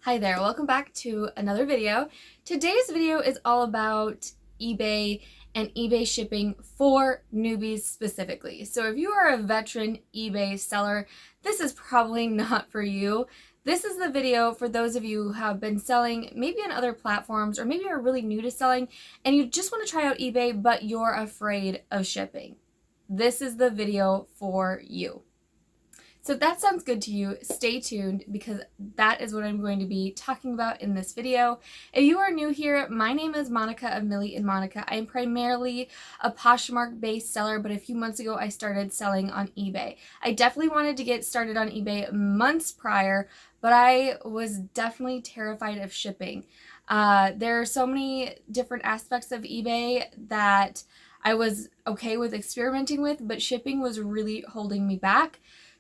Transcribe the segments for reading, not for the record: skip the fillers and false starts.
Hi there, welcome back to another video. Today's video is all about eBay and eBay shipping for newbies specifically. So if you are a veteran eBay seller, this is probably not for you. This is the video for those of you who have been selling maybe on other platforms, or maybe you're really new to selling and you just want to try out eBay but you're afraid of shipping. This is the video for you. So if that sounds good to you, stay tuned because that is what I'm going to be talking about in this video. If you are new here, my name is Monica of Millie and Monica. I am primarily a Poshmark based seller, but a few months ago I started selling on eBay. I definitely wanted to get started on eBay months prior, but I was definitely terrified of shipping. There are so many different aspects of eBay that I was okay with experimenting with, but shipping was really holding me back.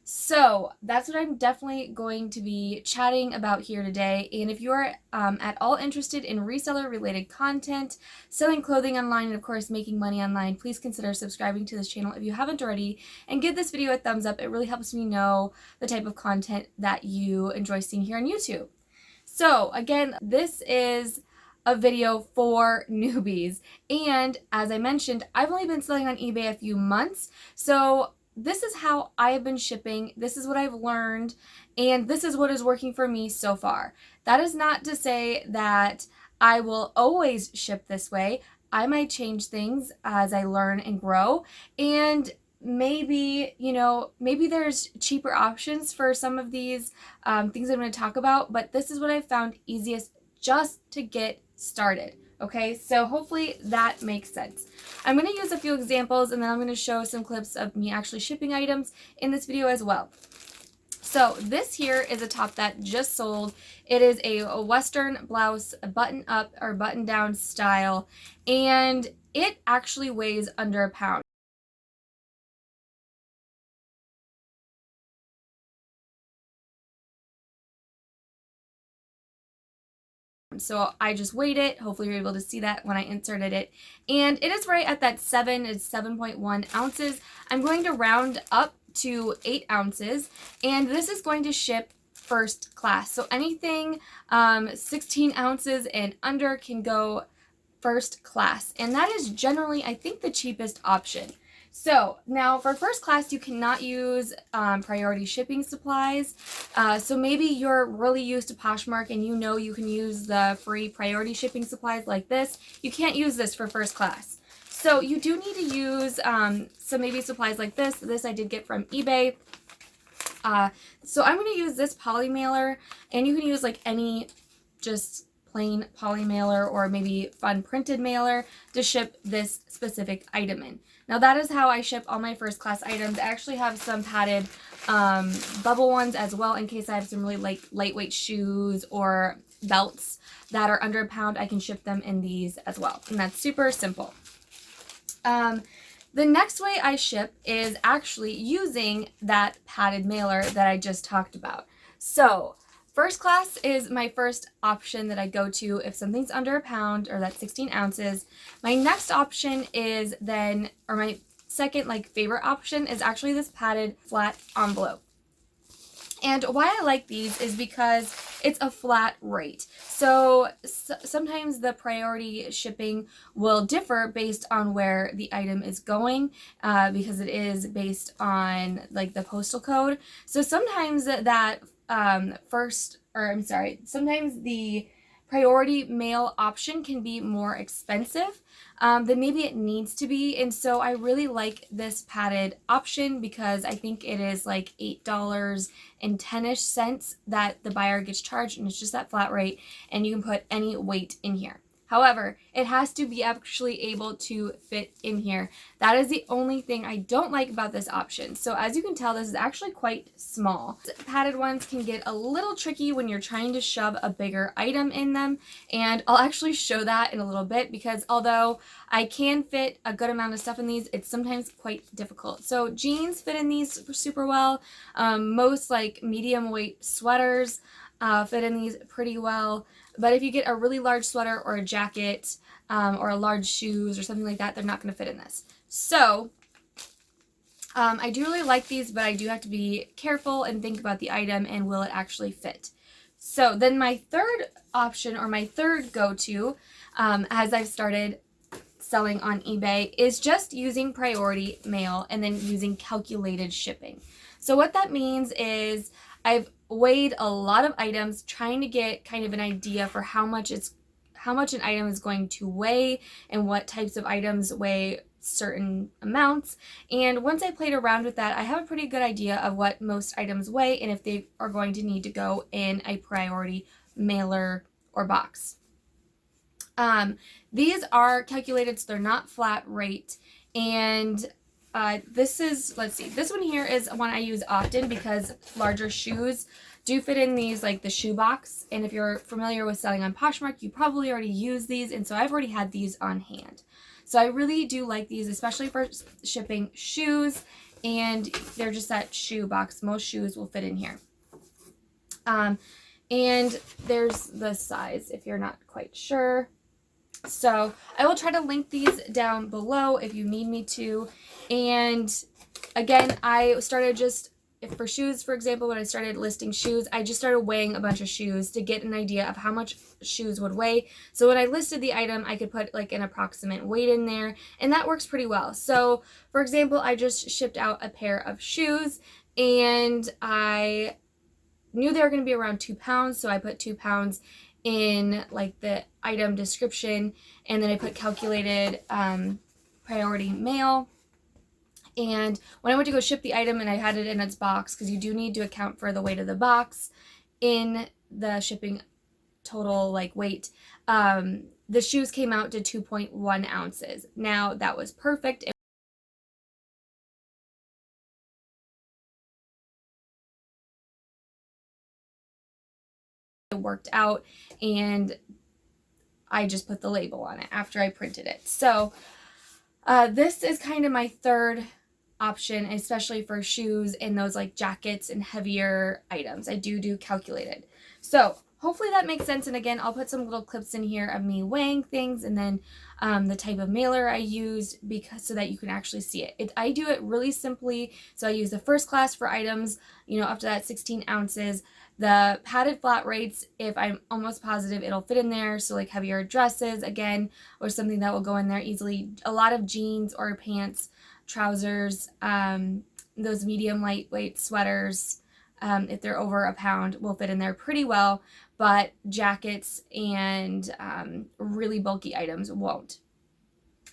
So that's what I'm definitely going to be chatting about here today. And if you're at all interested in reseller related content, selling clothing online, and of course making money online, please consider subscribing to this channel if you haven't already, and give this video a thumbs up. It really helps me know the type of content that you enjoy seeing here on YouTube. So again, this is a video for newbies. And as I mentioned, I've only been selling on eBay a few months. So this is how I have been shipping, this is what I've learned, and this is what is working for me so far. That is not to say that I will always ship this way. I might change things as I learn and grow, and maybe, maybe there's cheaper options for some of these things I'm going to talk about, but this is what I found easiest just to get started. Okay, so hopefully that makes sense. I'm going to use a few examples and then I'm going to show some clips of me actually shipping items in this video as well. So this here is a top that just sold. It is a Western blouse, a button up or button down style, and it actually weighs under a pound. So I just weighed it. Hopefully you're able to see that when I inserted it. And it is right at that it's 7.1 ounces. I'm going to round up to 8 ounces. And this is going to ship first class. So anything 16 ounces and under can go first class. And that is generally, I think, the cheapest option. So now for first class, you cannot use priority shipping supplies. So maybe you're really used to Poshmark and you can use the free priority shipping supplies like this. You can't use this for first class. So you do need to use some maybe supplies like this. This I did get from eBay. So I'm going to use this poly mailer, and you can use like any just plain poly mailer or maybe fun printed mailer to ship this specific item in. Now that is how I ship all my first class items. I actually have some padded bubble ones as well in case I have some really lightweight shoes or belts that are under a pound. I can ship them in these as well, and that's super simple. The next way I ship is actually using that padded mailer that I just talked about. So first class is my first option that I go to if something's under a pound or that's 16 ounces. My next option is then, or my second favorite option is actually this padded flat envelope. And why I like these is because it's a flat rate. So sometimes the priority shipping will differ based on where the item is going because it is based on the postal code. So sometimes sometimes the priority mail option can be more expensive than maybe it needs to be. And so I really like this padded option because I think it is like $8.10-ish cents that the buyer gets charged, and it's just that flat rate, and you can put any weight in here. However, it has to be actually able to fit in here. That is the only thing I don't like about this option. So as you can tell, this is actually quite small. Padded ones can get a little tricky when you're trying to shove a bigger item in them. And I'll actually show that in a little bit because although I can fit a good amount of stuff in these, it's sometimes quite difficult. So jeans fit in these super well. Most medium weight sweaters fit in these pretty well. But if you get a really large sweater or a jacket or a large shoes or something like that, they're not going to fit in this. So I do really like these, but I do have to be careful and think about the item and will it actually fit. So then my third option, or my third go-to, as I've started selling on eBay, is just using priority mail and then using calculated shipping. So what that means is I've weighed a lot of items, trying to get kind of an idea for how much an item is going to weigh and what types of items weigh certain amounts. And once I played around with that, I have a pretty good idea of what most items weigh and if they are going to need to go in a priority mailer or box. These are calculated, so they're not flat rate. And this is, let's see, this one here is one I use often because larger shoes do fit in these, like the shoe box. And if you're familiar with selling on Poshmark, you probably already use these. And so I've already had these on hand. So I really do like these, especially for shipping shoes. And they're just that shoe box. Most shoes will fit in here. And there's the size if you're not quite sure. So I will try to link these down below if you need me to. And again, I started just, if for shoes, for example, when I started listing shoes, I just started weighing a bunch of shoes to get an idea of how much shoes would weigh. So when I listed the item, I could put like an approximate weight in there, and that works pretty well. So for example, I just shipped out a pair of shoes, and I knew they were going to be around 2 pounds, so I put 2 pounds in like the item description, and then I put calculated priority mail. And when I went to go ship the item and I had it in its box, because you do need to account for the weight of the box in the shipping total like weight, the shoes came out to 2.1 ounces. Now that was perfect. It worked out, and I just put the label on it after I printed it. So this is kind of my third option, especially for shoes and those like jackets and heavier items. I do calculated. So hopefully that makes sense. And again, I'll put some little clips in here of me weighing things, and then the type of mailer I used, because so that you can actually see it. I do it really simply. So I use the first class for items, you know, up to that 16 ounces. The padded flat rates, if I'm almost positive it'll fit in there. So like heavier dresses, again, or something that will go in there easily. A lot of jeans or pants, trousers, those medium lightweight sweaters, if they're over a pound, will fit in there pretty well. But jackets and really bulky items won't.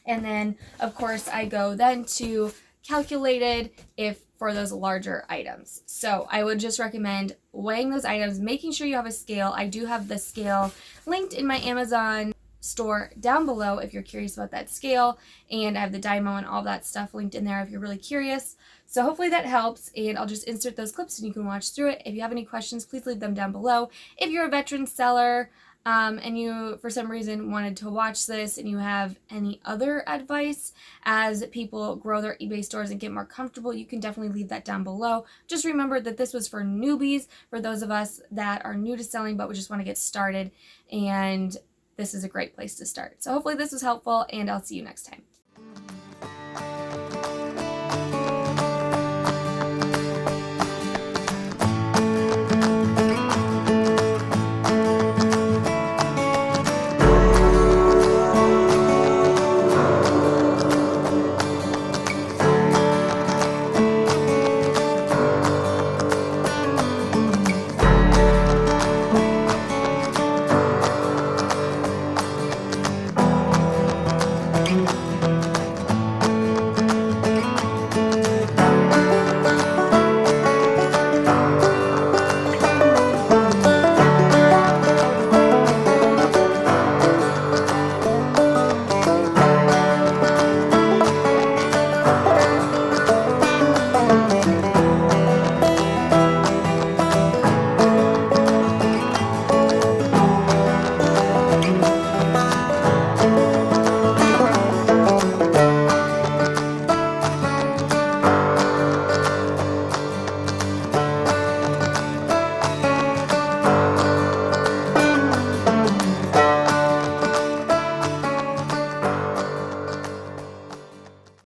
And then, of course, I go then to calculated if for those larger items. So I would just recommend weighing those items, making sure you have a scale. I do have the scale linked in my Amazon store down below if you're curious about that scale, and I have the Dymo and all that stuff linked in there if you're really curious. So hopefully that helps, and I'll just insert those clips and you can watch through it. If you have any questions, please leave them down below. If you're a veteran seller and you for some reason wanted to watch this, and you have any other advice as people grow their eBay stores and get more comfortable, you can definitely leave that down below. Just remember that this was for newbies, for those of us that are new to selling but we just want to get started, and this is a great place to start. So hopefully this was helpful, and I'll see you next time.